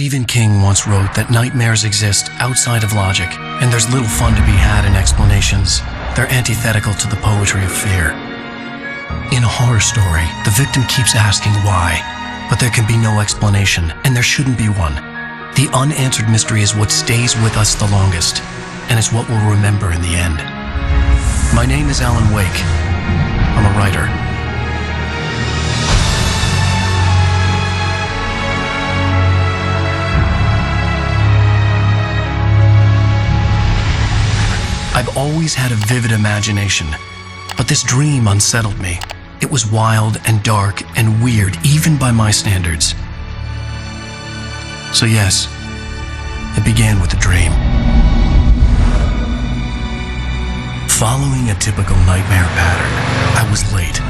Stephen King once wrote that nightmares exist outside of logic, and there's little fun to be had in explanations. They're antithetical to the poetry of fear. In a horror story, the victim keeps asking why, but there can be no explanation, and there shouldn't be one. The unanswered mystery is what stays with us the longest, and it's what we'll remember in the end. My name is Alan Wake. I'm a writer. I've always had a vivid imagination, but this dream unsettled me. It was wild and dark and weird, even by my standards. So yes, it began with a dream. Following a typical nightmare pattern, I was late,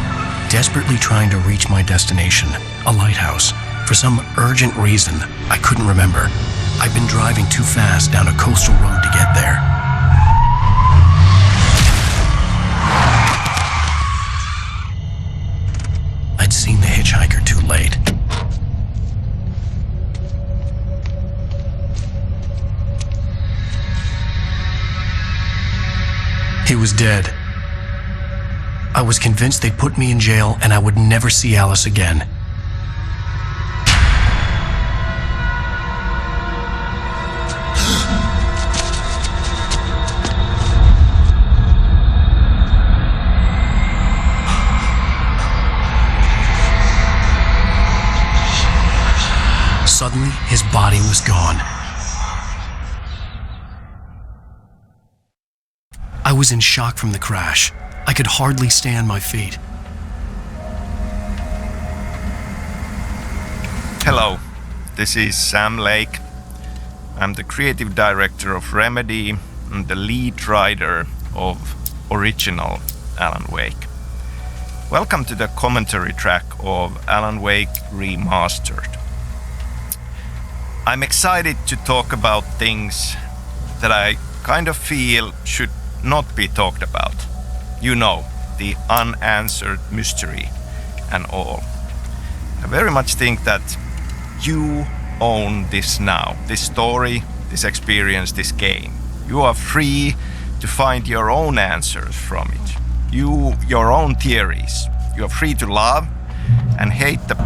desperately trying to reach my destination, a lighthouse. For some urgent reason, I couldn't remember. I'd been driving too fast down a coastal road to get there. I'd seen the hitchhiker too late. He was dead. I was convinced they'd put me in jail and I would never see Alice again. Suddenly, his body was gone. I was in shock from the crash. I could hardly stay on my feet. Hello, this is Sam Lake. I'm the creative director of Remedy and the lead writer of original Alan Wake. Welcome to the commentary track of Alan Wake Remastered. I'm excited to talk about things that I kind of feel should not be talked about. You know, the unanswered mystery and all. I very much think that you own this now, this story, this experience, this game. You are free to find your own answers from it. Your own theories. You are free to love and hate the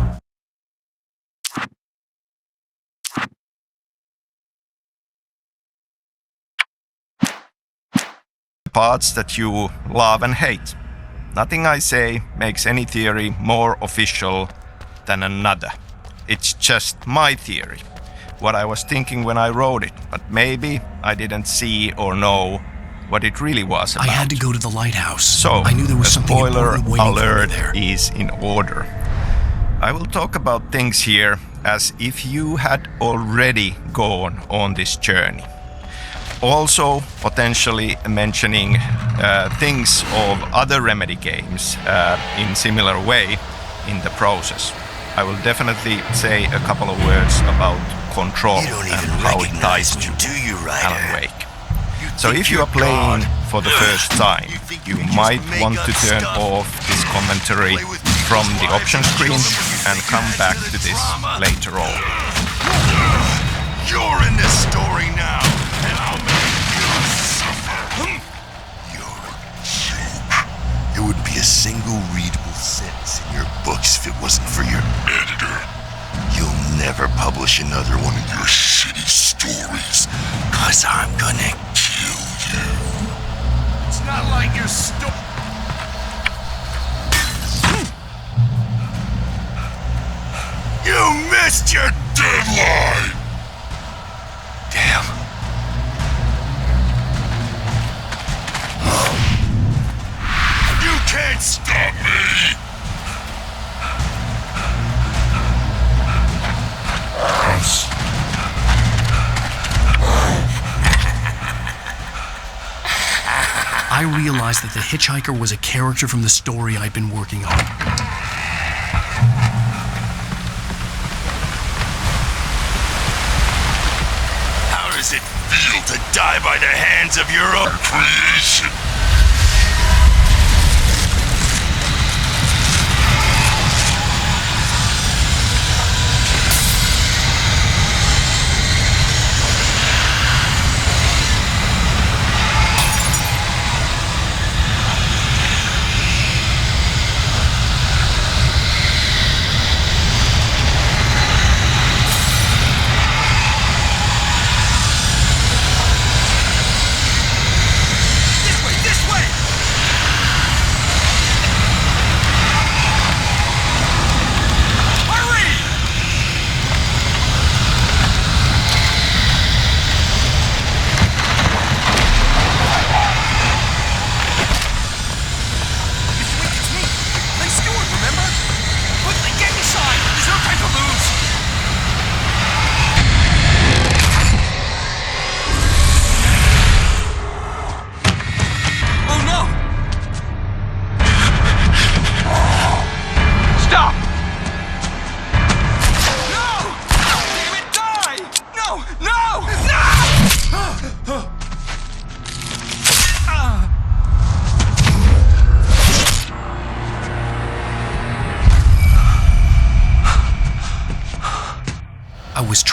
parts that you love and hate. Nothing I say makes any theory more official than another. It's just my theory, what I was thinking when I wrote it, but maybe I didn't see or know what it really was about. I had to go to the lighthouse. So, I knew there was something spoiler important waiting alert for me there. is in order. I will talk about things here as if you had already gone on this journey. Also, potentially mentioning things of other Remedy games in similar way in the process. I will definitely say a couple of words about Control and how it ties to Alan Wake. So if you are playing for the first time, you might want to turn off this commentary from the option screen and come back to this later on. You're in this story now, and I'll make you suffer. You're a joke. There wouldn't be a single readable sentence in your books if it wasn't for your editor. You'll never publish another one of your shitty stories, 'cause I'm gonna kill you. It's not like your story. You missed your deadline! Damn. You can't stop me! I realized that the hitchhiker was a character from the story I'd been working on. How does it feel to die by the hands of your own creation?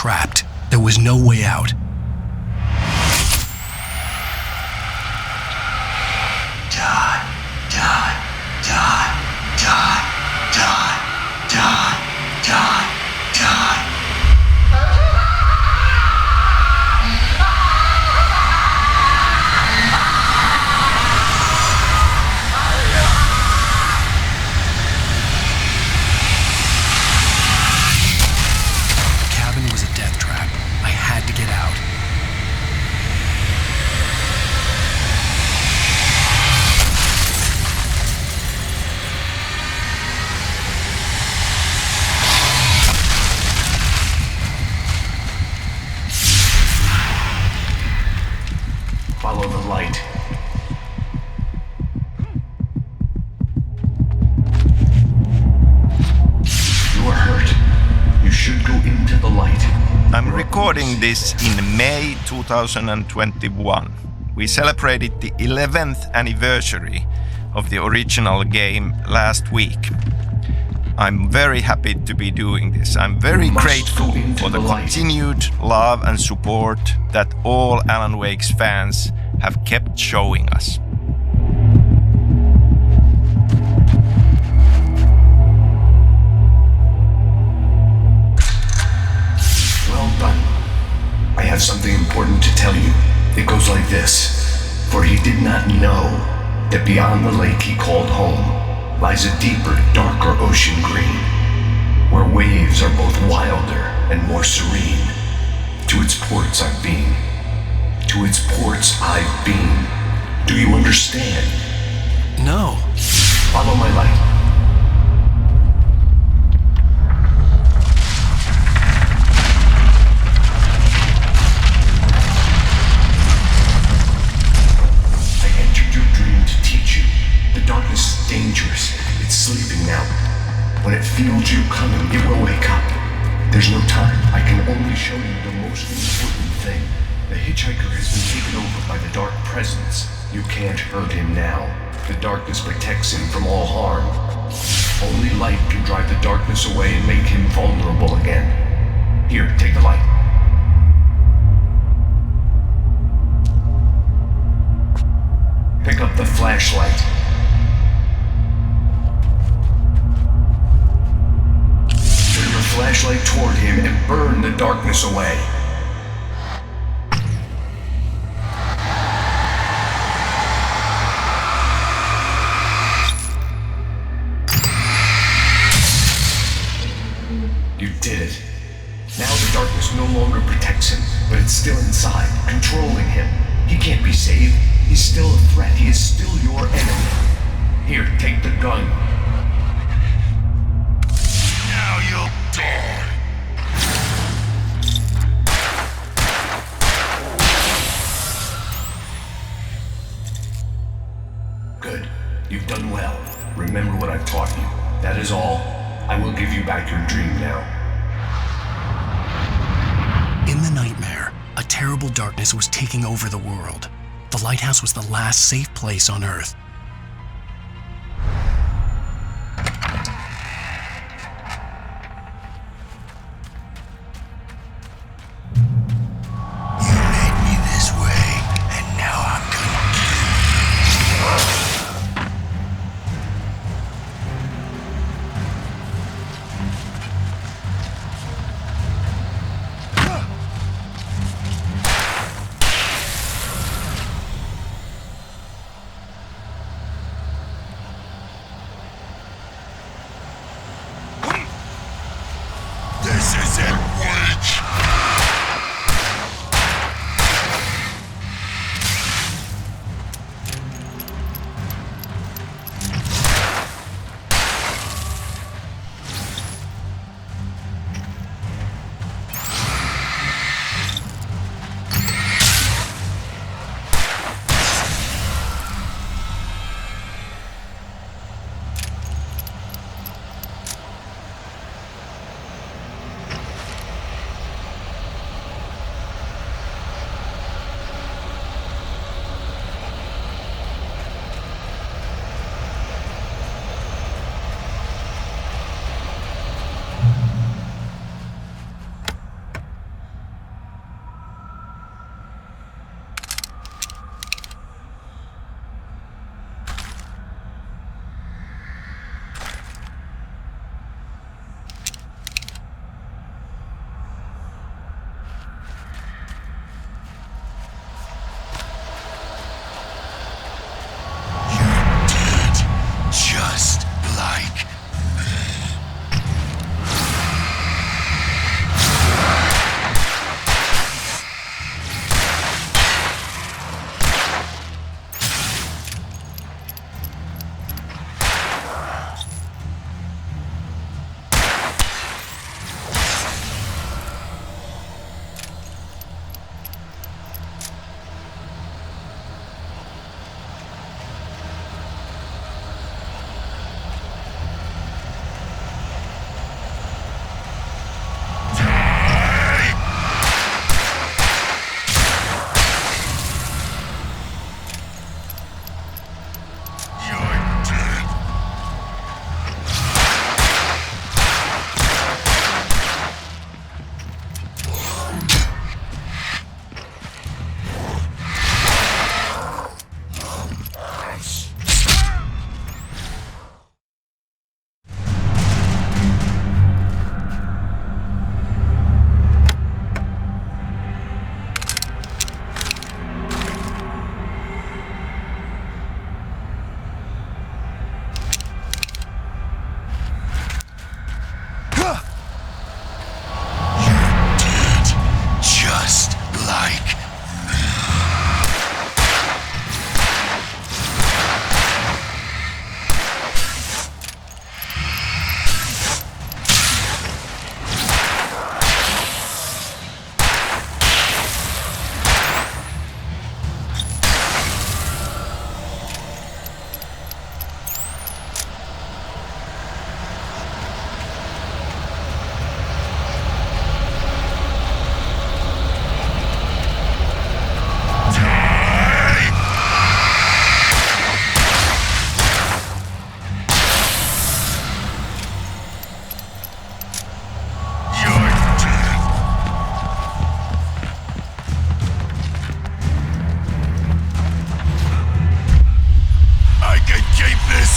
trapped. There was no way out. Die, die, die, die, die, die, die, die. The cabin was a death trap. I had to get out. Follow the light. You are hurt. You should go into the light. I'm recording this in May 2021. We celebrated the 11th anniversary of the original game last week. I'm very happy to be doing this. I'm very grateful for the continued love and support that all Alan Wake's fans have kept showing us. Well done. I have something important to tell you. It goes like this. For he did not know that beyond the lake he called home lies a deeper, darker ocean green, where waves are both wilder and more serene. To its ports I've been. To its ports I've been. Do you understand? No. Follow my light. I entered your dream to teach you. The darkness is dangerous. It's sleeping now. When it feels you coming, it will wake up. There's no time. I can only show you the most important thing. The hitchhiker has been taken over by the dark presence. You can't hurt him now. The darkness protects him from all harm. Only light can drive the darkness away and make him vulnerable again. Here, take the light. Pick up the flashlight. Turn your flashlight toward him and burn the darkness away. You did it. Now the darkness no longer protects him, but it's still inside, controlling him. He can't be saved. He's still a threat. He is still your enemy. Here, take the gun. Now you'll die. Good. You've done well. Remember what I've taught you. That is all. I will give you back your dream now. In the nightmare, a terrible darkness was taking over the world. The lighthouse was the last safe place on Earth. You made me this way, and now I'm gonna kill you.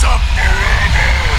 up forever.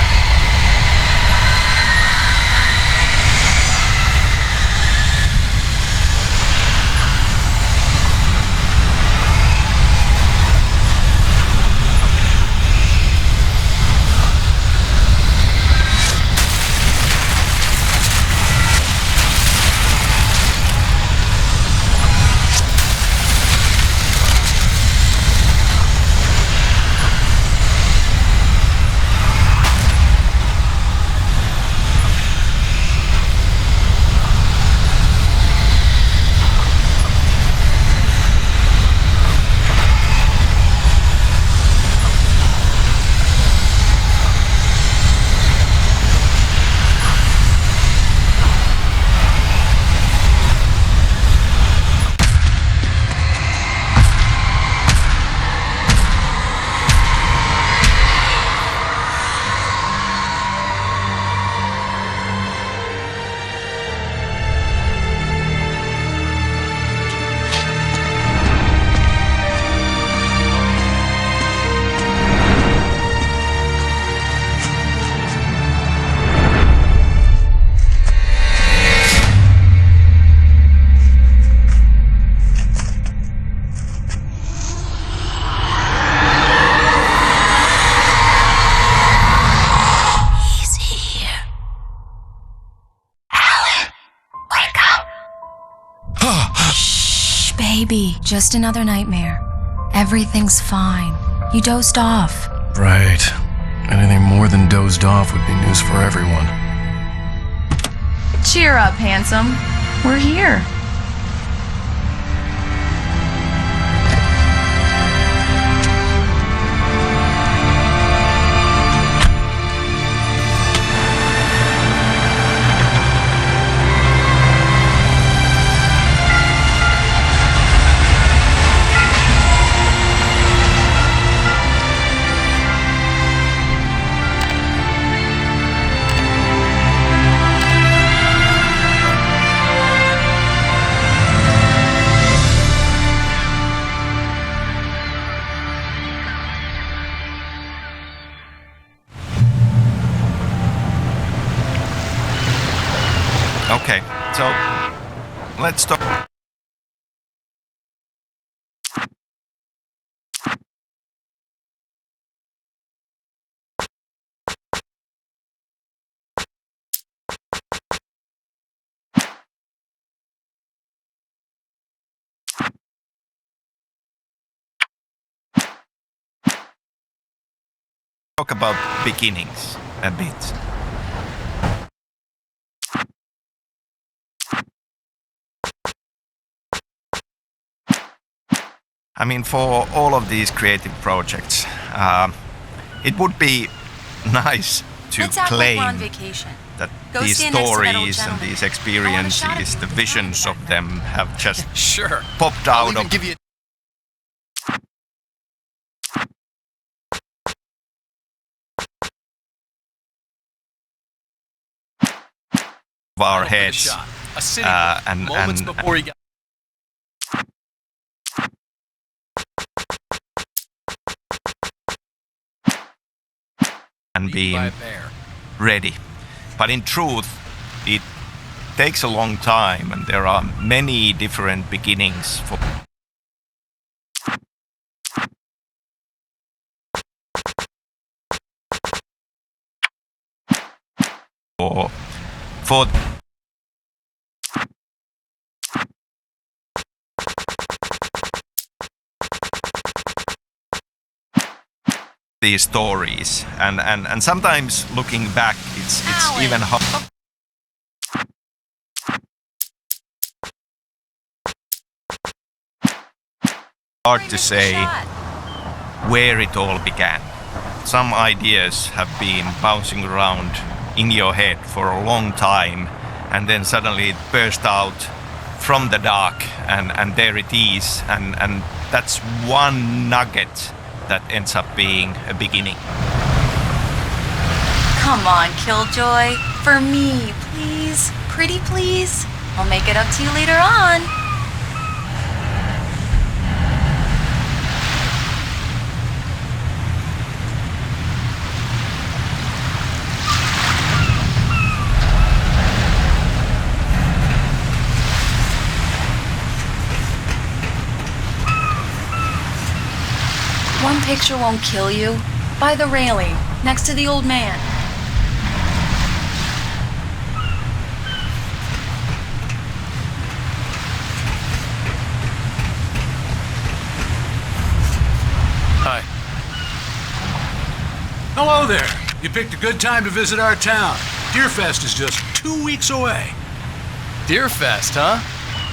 Baby, just another nightmare. Everything's fine. You dozed off. Right. Anything more than dozed off would be news for everyone. Cheer up, handsome. We're here. Okay, so let's talk. Talk about beginnings a bit. I mean, for all of these creative projects, it would be nice to Let's act like we're on claim vacation. that Go these stand next to that old stories and gentleman. these I want a shot of experiences, you. the visions of them have just Sure. popped I'll out even of give you our a heads. shot. A city and- moments and- before he got And beaten by being a bear. ready. But in truth, it takes a long time, and there are many different beginnings for these stories, and sometimes looking back, it's Alan. even hard to say where it all began. Some ideas have been bouncing around in your head for a long time, and then suddenly it burst out from the dark, and there it is, and that's one nugget that ends up being a beginning. Come on, Killjoy. For me, please. Pretty please. I'll make it up to you later on. one picture won't kill you. By the railing, next to the old man. Hi. Hello there. You picked a good time to visit our town. Deerfest is just 2 weeks away. Deerfest, huh?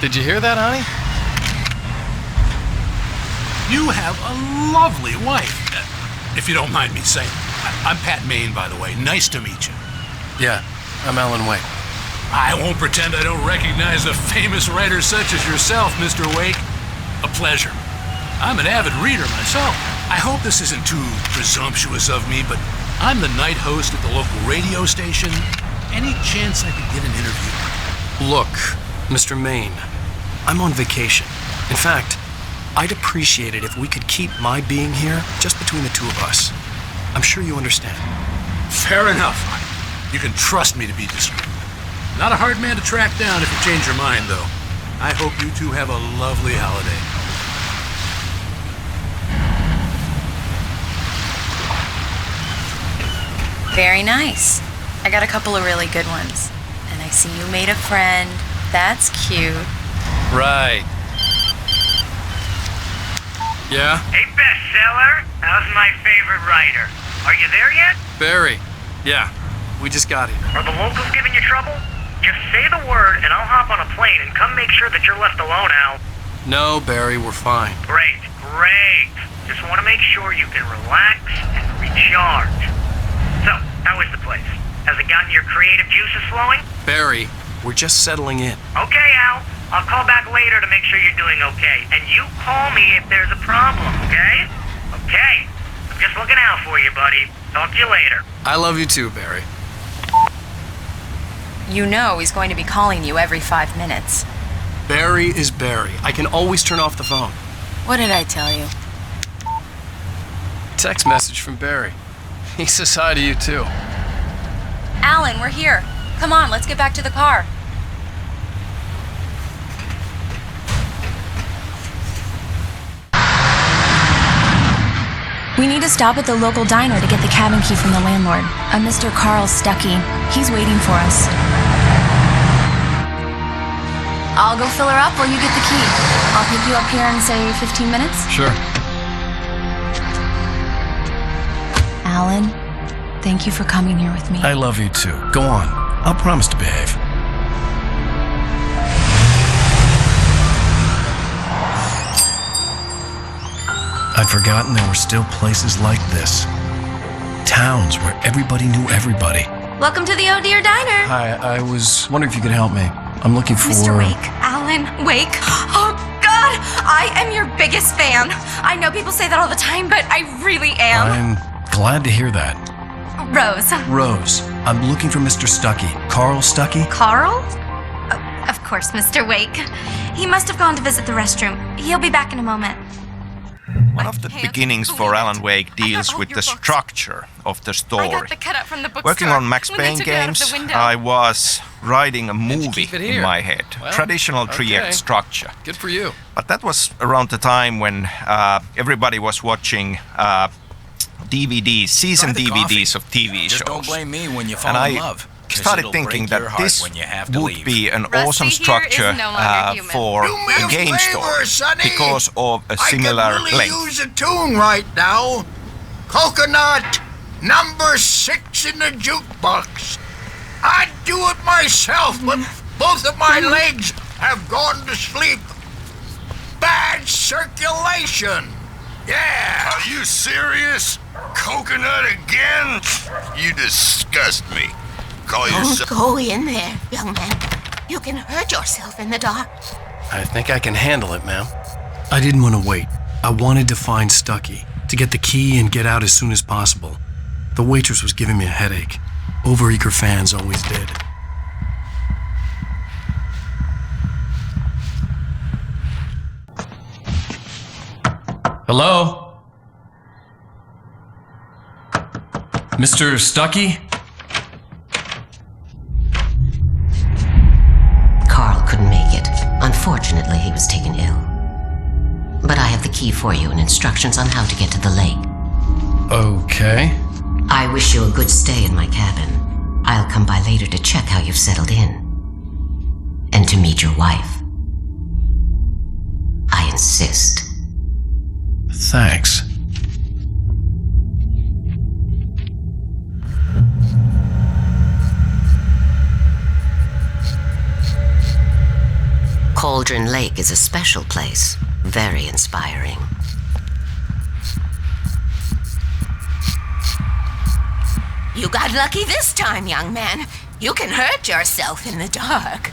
Did you hear that, honey? You have a lovely wife. If you don't mind me saying. I'm Pat Maine, by the way. Nice to meet you. Yeah, I'm Alan Wake. I won't pretend I don't recognize a famous writer such as yourself, Mr. Wake. A pleasure. I'm an avid reader myself. I hope this isn't too presumptuous of me, but I'm the night host at the local radio station. Any chance I could get an interview? Look, Mr. Maine, I'm on vacation. In fact, I'd appreciate it if we could keep my being here just between the two of us. I'm sure you understand. Fair enough. You can trust me to be discreet. Not a hard man to track down if you change your mind, though. I hope you two have a lovely holiday. Very nice. I got a couple of really good ones. And I see you made a friend. That's cute. Right. Yeah? Hey, bestseller. How's my favorite writer? Are you there yet? Barry. Yeah, we just got here. Are the locals giving you trouble? Just say the word and I'll hop on a plane and come make sure that you're left alone, Al. No, Barry, we're fine. Great. Just want to make sure you can relax and recharge. So, how is the place? Has it gotten your creative juices flowing? Barry, we're just settling in. Okay, Al. I'll call back later to make sure you're doing okay. And you call me if there's a problem, okay? Okay. I'm just looking out for you, buddy. Talk to you later. I love you too, Barry. You know he's going to be calling you every 5 minutes. Barry is Barry. I can always turn off the phone. What did I tell you? Text message from Barry. He says hi to you too. Alan, we're here. Come on, let's get back to the car. We need to stop at the local diner to get the cabin key from the landlord, a Mr. Carl Stuckey. He's waiting for us. I'll go fill her up while you get the key. I'll pick you up here in, say, 15 minutes. Sure. Alan, thank you for coming here with me. I love you too. Go on. I'll promise to behave. I'd forgotten there were still places like this. Towns where everybody knew everybody. Welcome to the Oh Dear Diner. Hi, I was wondering if you could help me. I'm looking for... Mr. Wake. Alan Wake. Oh, God! I am your biggest fan. I know people say that all the time, but I really am. I'm glad to hear that. Rose. Rose, I'm looking for Mr. Stuckey. Carl Stuckey? Carl? Oh, of course, Mr. Wake. He must have gone to visit the restroom. He'll be back in a moment. One of the beginnings for Alan Wake deals with the structure of the story. Working on Max Payne games, I was writing a movie in my head. Traditional 3-act structure. Good for you. But that was around the time when everybody was watching DVDs, season DVDs of TV shows. Just don't blame me when you fall and in I love. started thinking that this would be an awesome structure for a game story because of a similar I could really length. use a tune right now. Coconut, number 6 in the jukebox. I'd do it myself, but both of my legs have gone to sleep. Bad circulation. Yeah. Are you serious? Coconut again? You disgust me. Call yourself... Don't go in there, young man. You can hurt yourself in the dark. I think I can handle it, ma'am. I didn't want to wait. I wanted to find Stuckey, to get the key and get out as soon as possible. The waitress was giving me a headache. Overeager fans always did. Hello? Mr. Stuckey? Carl couldn't make it. Unfortunately, he was taken ill. But I have the key key for you and instructions on how to get to the lake. Okay. I wish you a good stay in my cabin. I'll come by later to check how you've settled in. And to meet your wife. I insist. Thanks. Cauldron Lake is a special place. Very inspiring. You got lucky this time, young man. You can hurt yourself in the dark.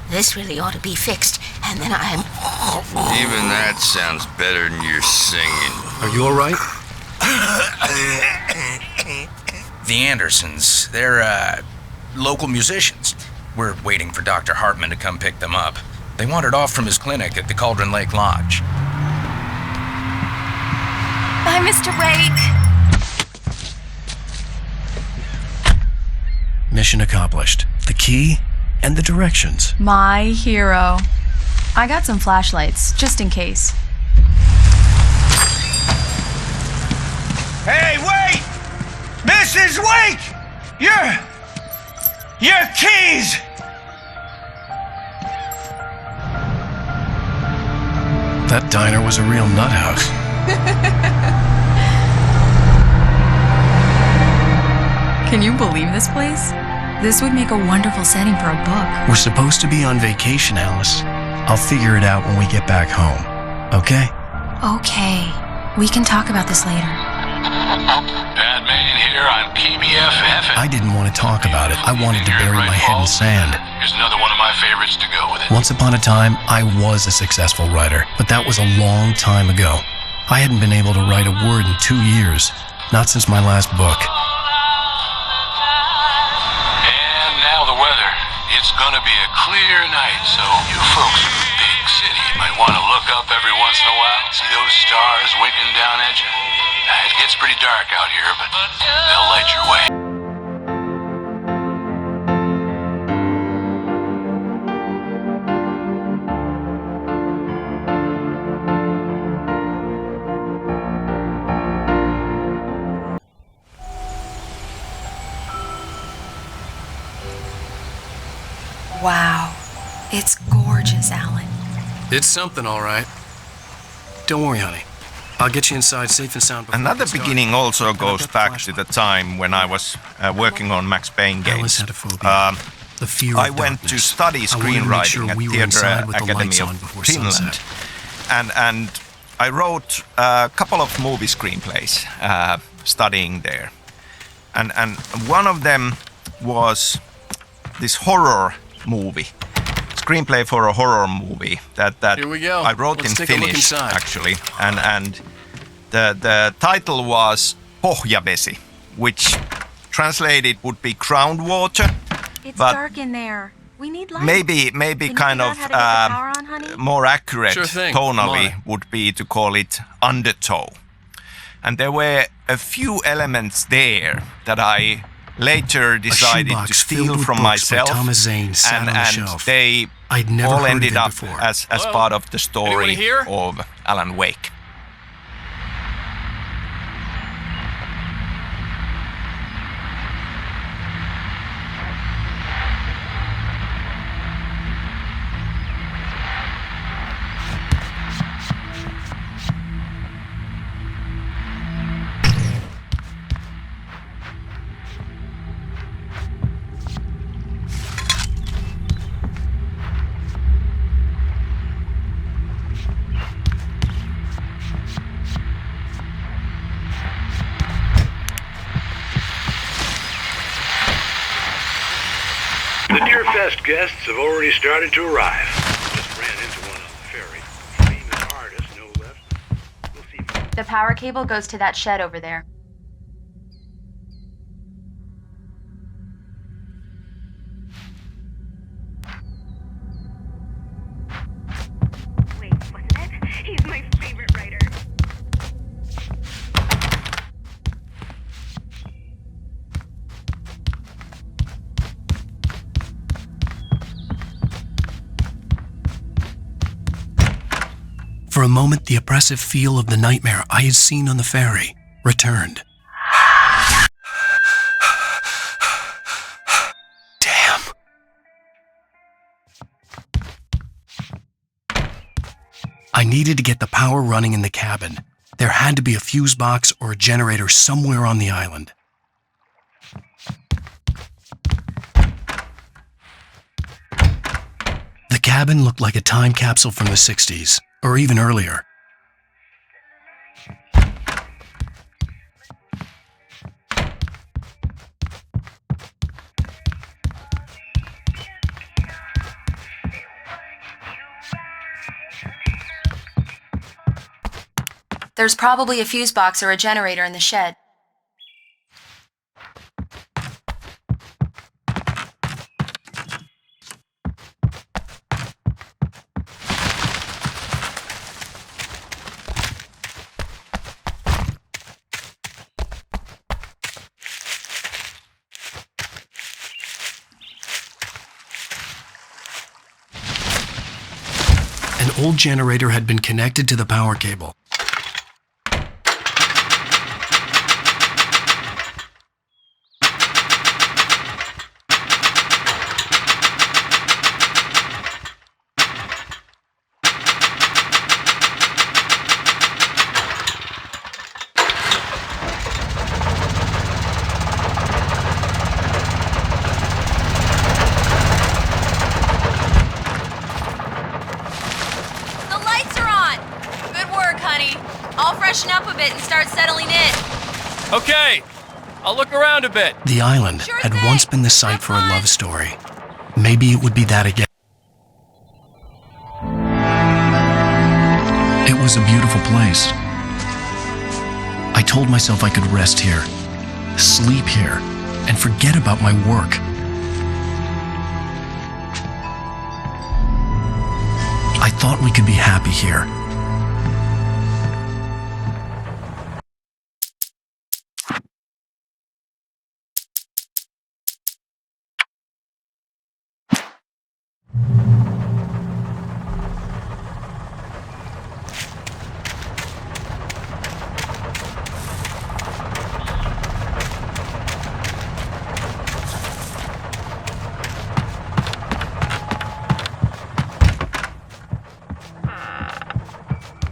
This really ought to be fixed, and then I'm... Even that sounds better than your singing. Are you all right? The Andersons, they're, local musicians. We're waiting for Dr. Hartman to come pick them up. They wandered off from his clinic at the Cauldron Lake Lodge. Bye, Mr. Wake. Mission accomplished. The key and the directions. My hero. I got some flashlights, just in case. Hey, wait! Mrs. Wake! Your keys! That diner was a real nut house. Can you believe this place? This would make a wonderful setting for a book. We're supposed to be on vacation, Alice. I'll figure it out when we get back home. Okay? Okay. We can talk about this later. Batman here on PBF. I didn't want to talk about it. I wanted to bury my head in sand. Here's another one of my favorites to go with it. Once upon a time, I was a successful writer, but that was a long time ago. I hadn't been able to write a word in 2 years. Not since my last book. And now the weather. It's gonna be a clear night, so you folks in the big city might want to look up every once in a while. See those stars winking down at you? It gets pretty dark out here, but they'll light your way. Wow. It's gorgeous, Alan. It's something, all right. Don't worry, honey. I'll get you inside safe and sound. Another beginning also goes back to the time when I was working on Max Payne games. I went to study screenwriting at Theatre Academy of Finland, and I wrote a couple of movie screenplays studying there, and one of them was this horror movie. Screenplay for a horror movie that Here we go. I wrote Let's in take a look Finnish inside. actually, and the title was Pohjavesi, which translated would be groundwater. It's but dark in there. We need light. maybe Can you kind figure of out how to get the power on, honey? more accurate Sure thing. I'm on tonally it. would be to call it undertow. And there were a few elements there that I later decided to steal from myself, and they all ended up as part of the story of Alan Wake. The Deer Fest guests have already started to arrive. Just ran into one on the ferry. Famous artist, no less. We'll see. The power cable goes to that shed over there. Wait, wasn't it? He's my favorite writer. For a moment, the oppressive feel of the nightmare I had seen on the ferry returned. Damn. I needed to get the power running in the cabin. There had to be a fuse box or a generator somewhere on the island. The cabin looked like a time capsule from the 60s, or even earlier. There's probably a fuse box or a generator in the shed. An old generator had been connected to the power cable. Okay, I'll look around a bit. The island had once been the site for a love story. Maybe it would be that again. It was a beautiful place. I told myself I could rest here, sleep here, and forget about my work. I thought we could be happy here.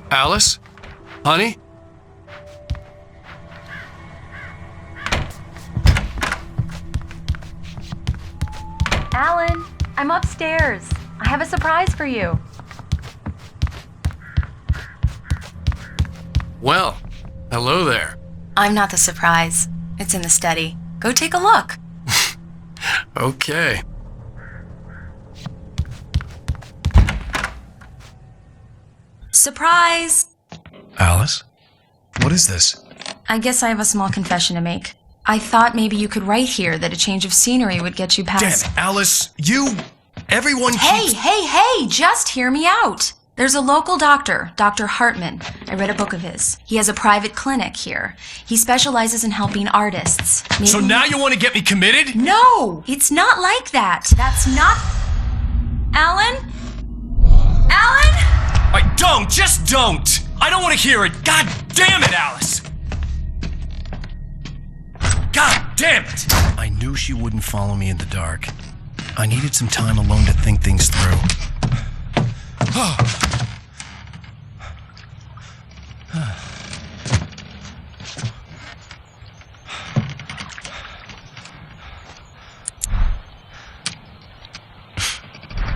Alice? Honey? Alan, I'm upstairs. I have a surprise for you. Well, hello there. I'm not the surprise. It's in the study. Go take a look. Okay. Surprise! Alice? What is this? I guess I have a small confession to make. I thought maybe you could write here that a change of scenery would get you past... Damn it, Alice, everyone keeps... Hey, just hear me out. There's a local doctor, Dr. Hartman. I read a book of his. He has a private clinic here. He specializes in helping artists. So now you want to get me committed? No, it's not like that. That's not... Alan? Just don't! I don't want to hear it! God damn it, Alice! God damn it! I knew she wouldn't follow me in the dark. I needed some time alone to think things through.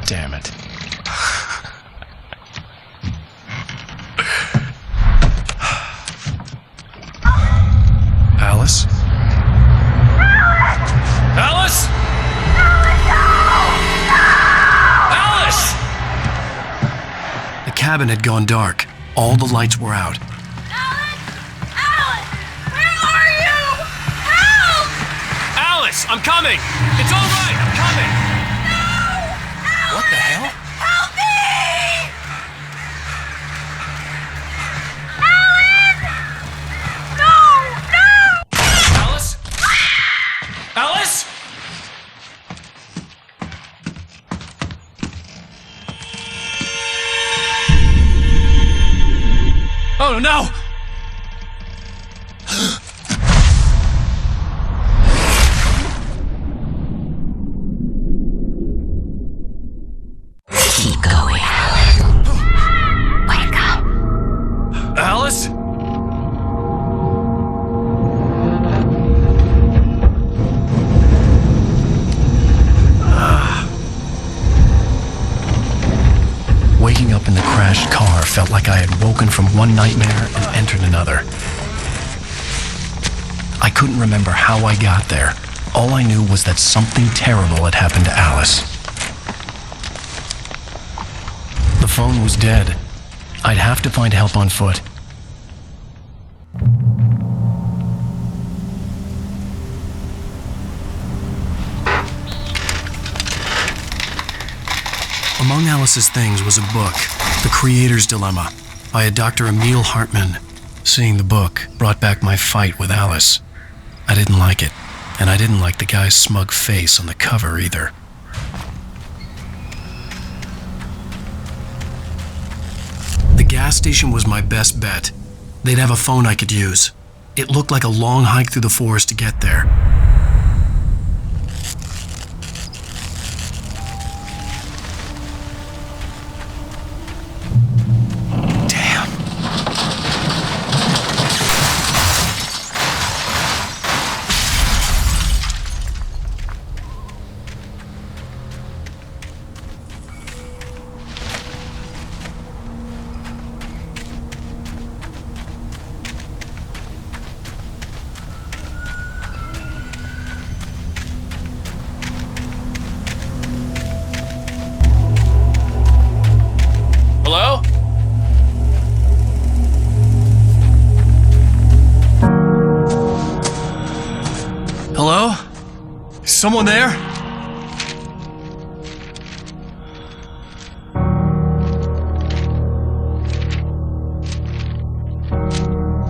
Damn it. Alice? Alice? Alice! The cabin had gone dark. All the lights were out. Alan! Where are you? Help! Alice, I'm coming! It's all right, I'm coming! No! What the hell? Help me! Alice? Alice? No, no, no! Keep going. Wake up. Alice? Waking up in the crashed car felt like I had woken from one nightmare and entered another. I couldn't remember how I got there. All I knew was that something terrible had happened to Alice. The phone was dead. I'd have to find help on foot. Among Alice's things was a book, The Creator's Dilemma, by a Dr. Emil Hartmann. Seeing the book brought back my fight with Alice. I didn't like it, and I didn't like the guy's smug face on the cover either. The gas station was my best bet. They'd have a phone I could use. It looked like a long hike through the forest to get there. Hello? Hello? Someone there?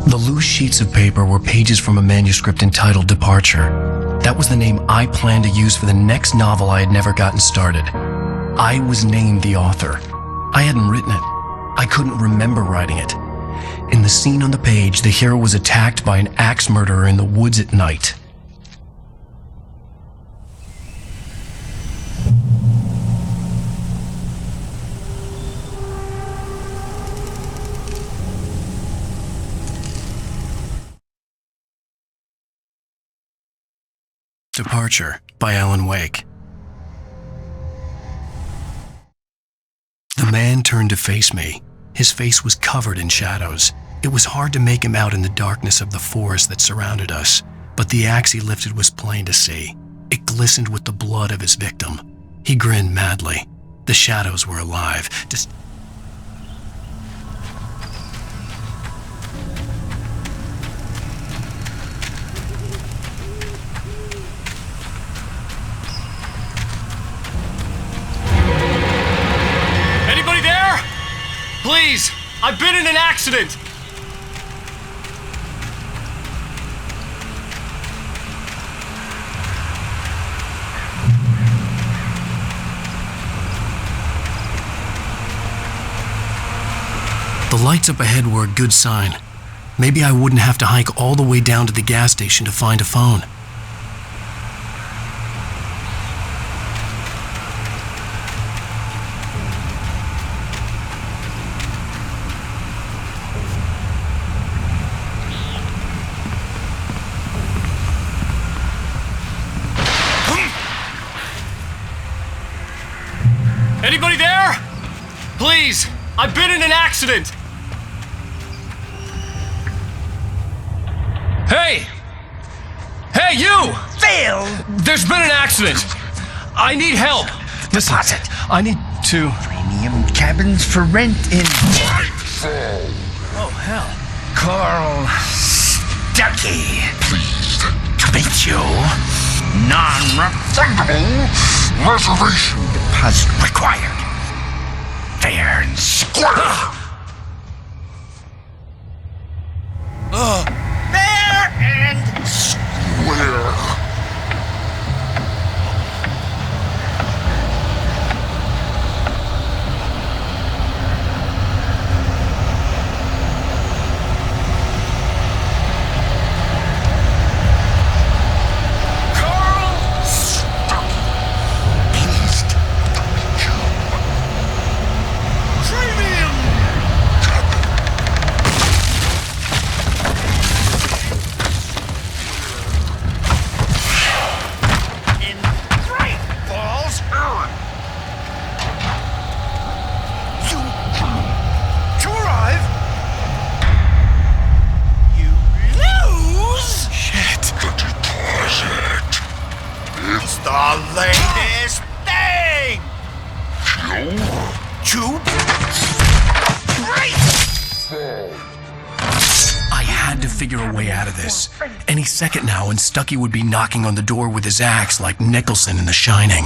The loose sheets of paper were pages from a manuscript entitled Departure. That was the name I planned to use for the next novel I had never gotten started. I was named the author. I hadn't written it. I couldn't remember writing it. In the scene on the page, the hero was attacked by an axe murderer in the woods at night. Departure by Alan Wake. The man turned to face me. His face was covered in shadows. It was hard to make him out in the darkness of the forest that surrounded us, but the axe he lifted was plain to see. It glistened with the blood of his victim. He grinned madly. The shadows were alive. Anybody there? Please, I've been in an accident. The lights up ahead were a good sign. Maybe I wouldn't have to hike all the way down to the gas station to find a phone. Anybody there? Please, I've been in an accident. Hey! Hey, you! Phil! There's been an accident. I need help. Listen, I need to... Premium cabins for rent in... Oh, hell. Carl Stuckey. Pleased to meet you. Non-refundable reservation deposit required. Fair and square. Fair and square. figure a way out of this. Any second now, and Stucky would be knocking on the door with his axe like Nicholson in The Shining.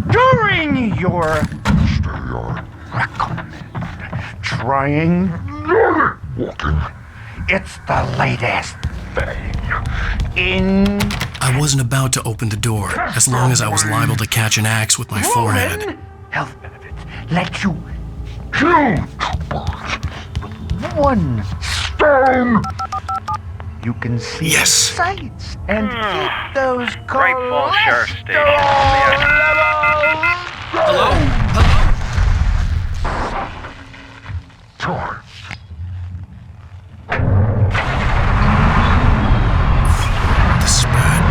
During your trying walking, it's the latest thing in. I wasn't about to open the door, as long as I was liable to catch an axe with my forehead. Health benefits let you kill two birds with one stone. You can see sights and keep those Great Falls Sheriff Station. Hello? Hello? This is bad.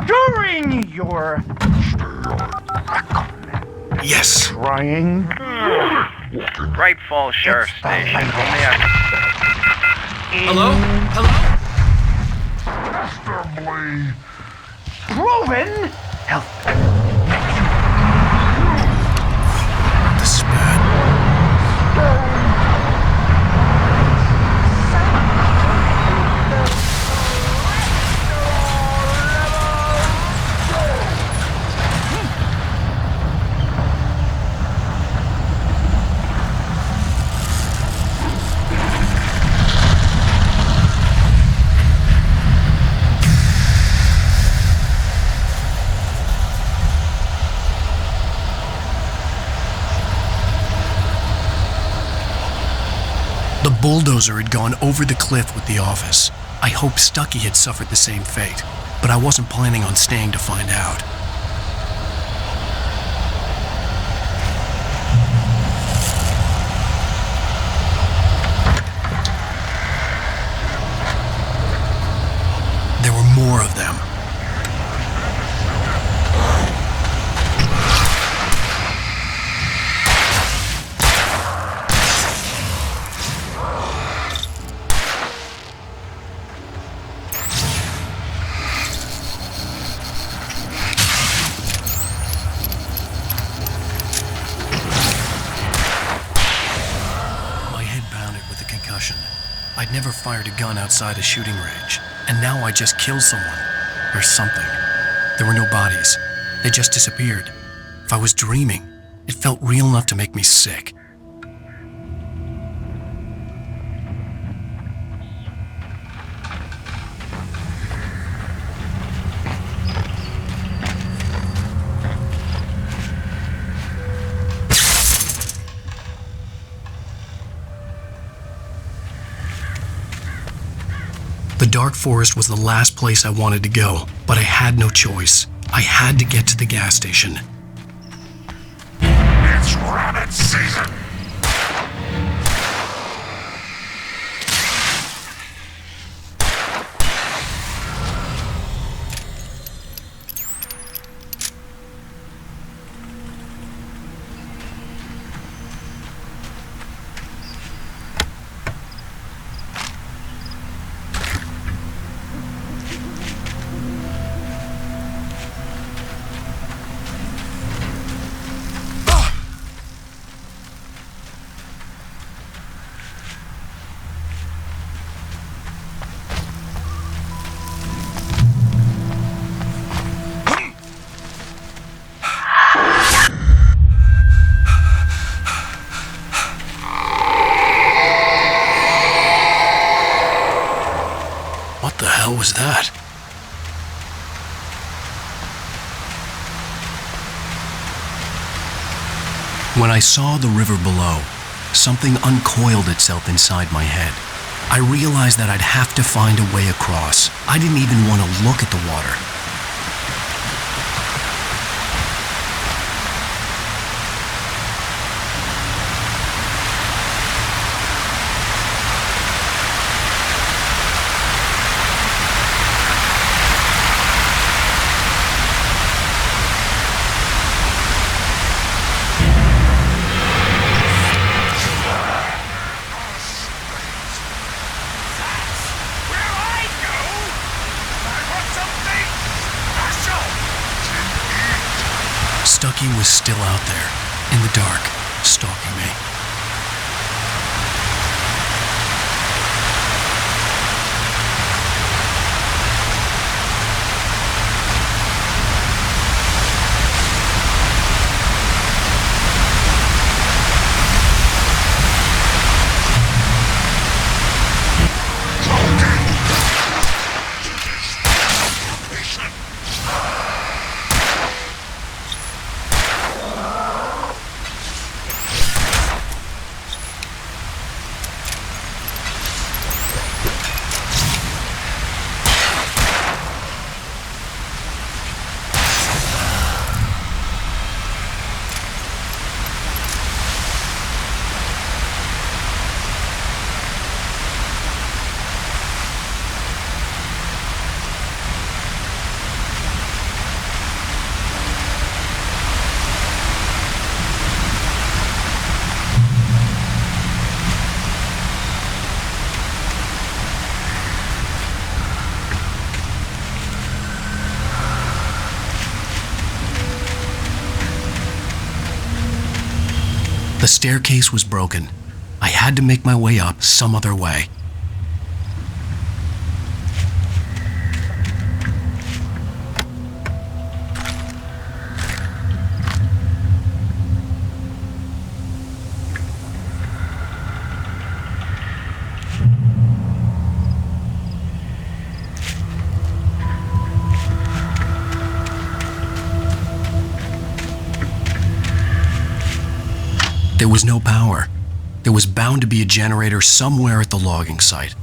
During your Yes. trying walking. Great Falls Sheriff Station. Hello? Hello? Testably proven health. This is bad. The bulldozer had gone over the cliff with the office. I hoped Stucky had suffered the same fate, but I wasn't planning on staying to find out. There were more of them. I'd never fired a gun outside a shooting range, and now I just killed someone. Or something. There were no bodies. They just disappeared. If I was dreaming, it felt real enough to make me sick. The dark forest was the last place I wanted to go, but I had no choice. I had to get to the gas station. It's rabbit season! What was that? When I saw the river below, something uncoiled itself inside my head. I realized that I'd have to find a way across. I didn't even want to look at the water. Stucky was still out there, in the dark, stalking me. The staircase was broken. I had to make my way up some other way. There was no power. There was bound to be a generator somewhere at the logging site.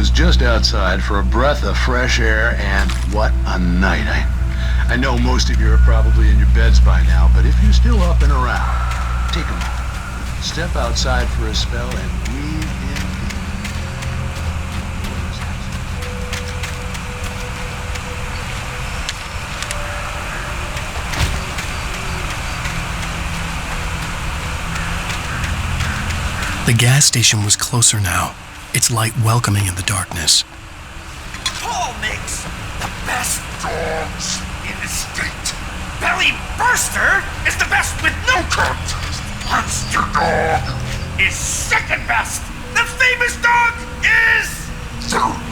was just outside for a breath of fresh air, and what a night. I know most of you are probably in your beds by now, but if you're still up and around, take a moment. Step outside for a spell and breathe in. The gas station was closer now, its light welcoming in the darkness. Paul makes the best dogs in the state. Belly Burster is the best with no contest. Monster Dog is second best. The famous dog is third.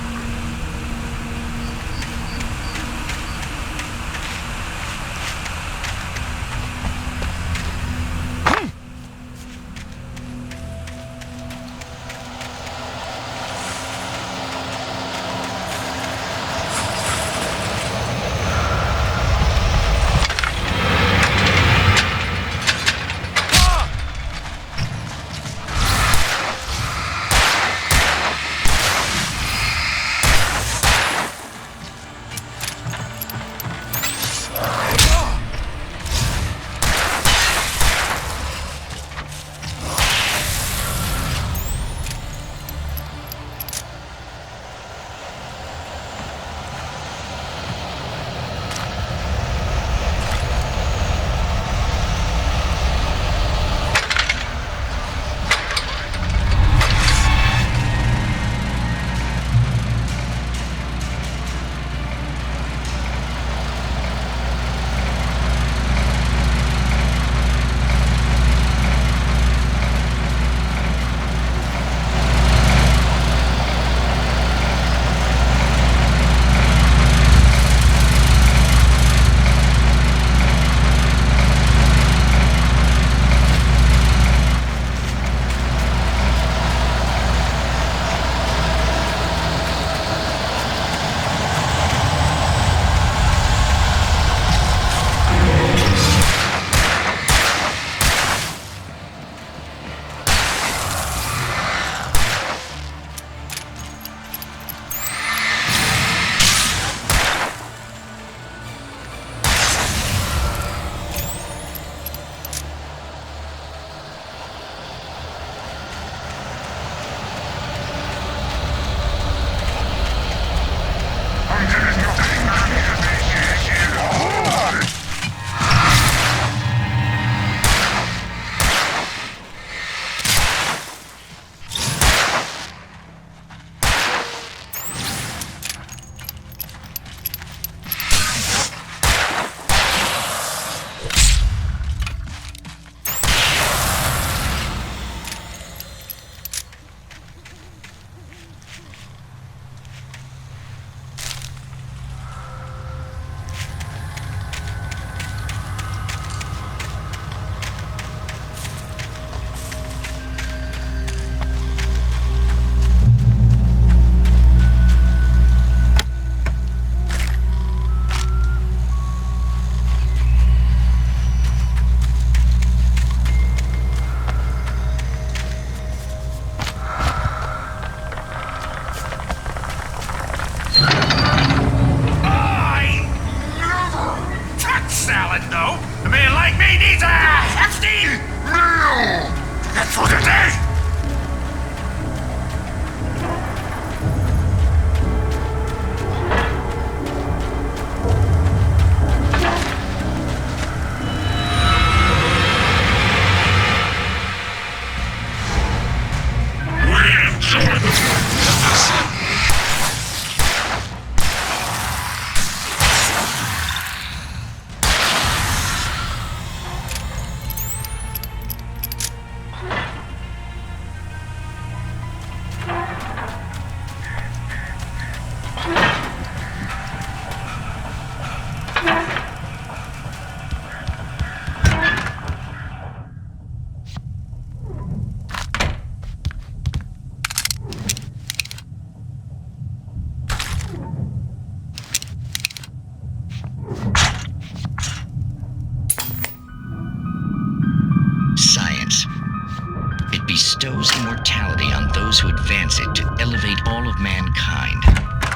kind.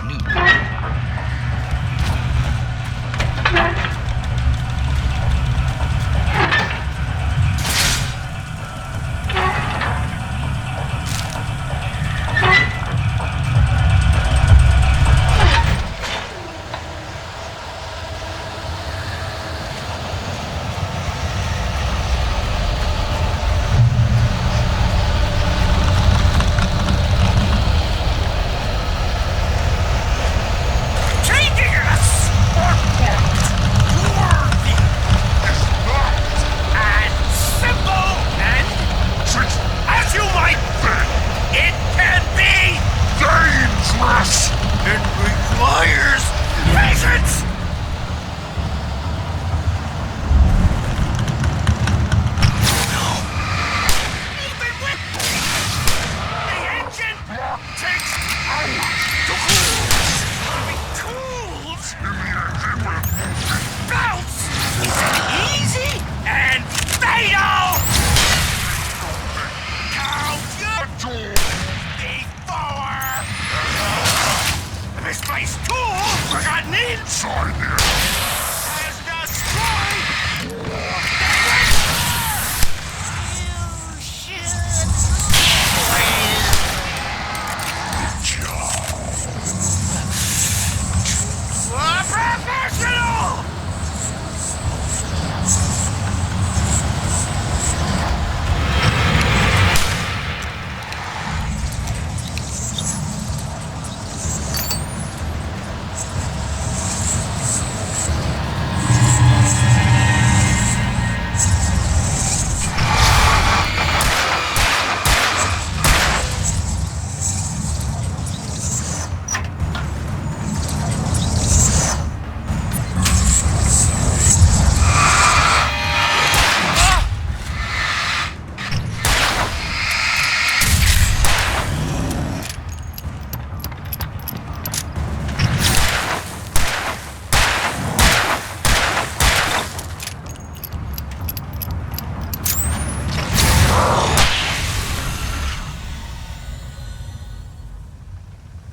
New.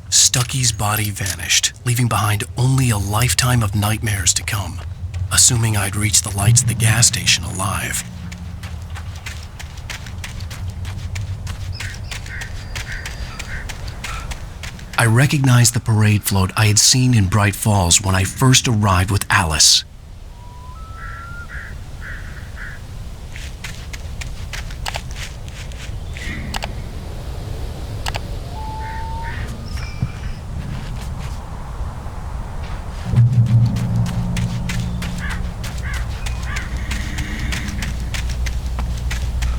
Stucky's body vanished, leaving behind only a lifetime of nightmares to come, assuming I'd reached the lights at the gas station alive. I recognized the parade float I had seen in Bright Falls when I first arrived with Alice.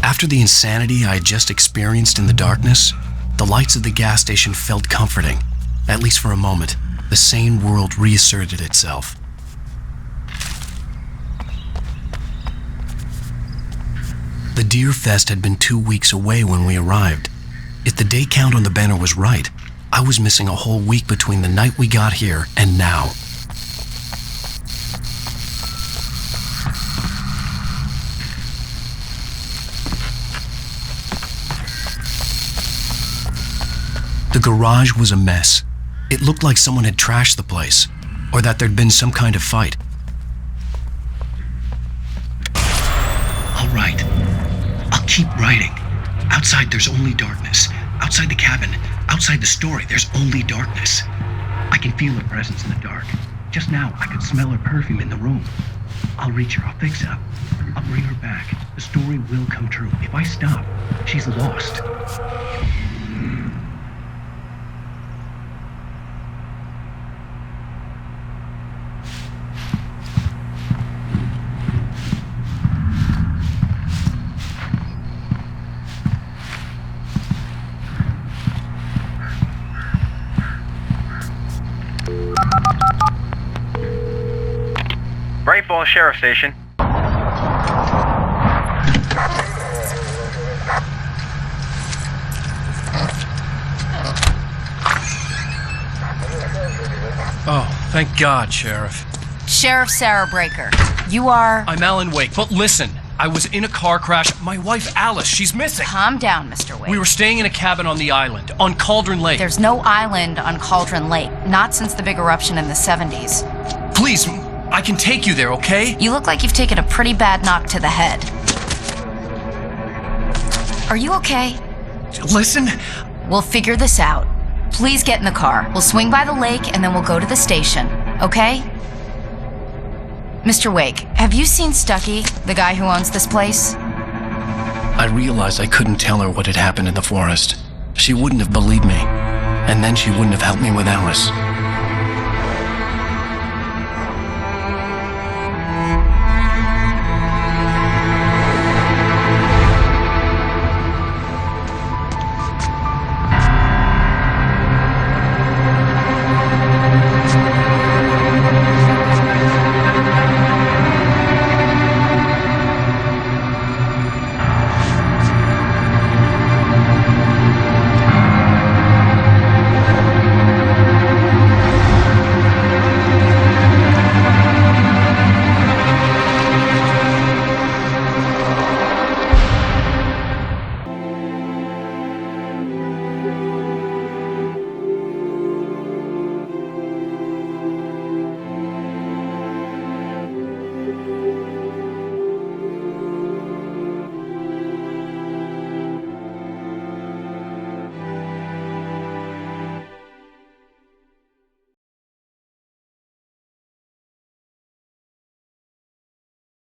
After the insanity I had just experienced in the darkness, the lights of the gas station felt comforting. At least for a moment, the sane world reasserted itself. The Deer Fest had been 2 weeks away when we arrived. If the day count on the banner was right, I was missing a whole week between the night we got here and now. The garage was a mess. It looked like someone had trashed the place, or that there'd been some kind of fight. All right, I'll keep writing. Outside there's only darkness. Outside the cabin, outside the story, there's only darkness. I can feel her presence in the dark. Just now, I could smell her perfume in the room. I'll reach her, I'll fix it up. I'll bring her back. The story will come true. If I stop, she's lost. Bright Falls Sheriff Station. Oh, thank God, Sheriff. Sheriff Sarah Breaker, you are... I'm Alan Wake, but listen. I was in a car crash. My wife, Alice, she's missing. Calm down, Mr. Wake. We were staying in a cabin on the island, on Cauldron Lake. There's no island on Cauldron Lake, not since the big eruption in the 70s. Please, I can take you there, okay? You look like you've taken a pretty bad knock to the head. Are you okay? Listen. We'll figure this out. Please get in the car. We'll swing by the lake and then we'll go to the station, okay? Mr. Wake, have you seen Stucky, the guy who owns this place? I realized I couldn't tell her what had happened in the forest. She wouldn't have believed me. And then she wouldn't have helped me with Alice.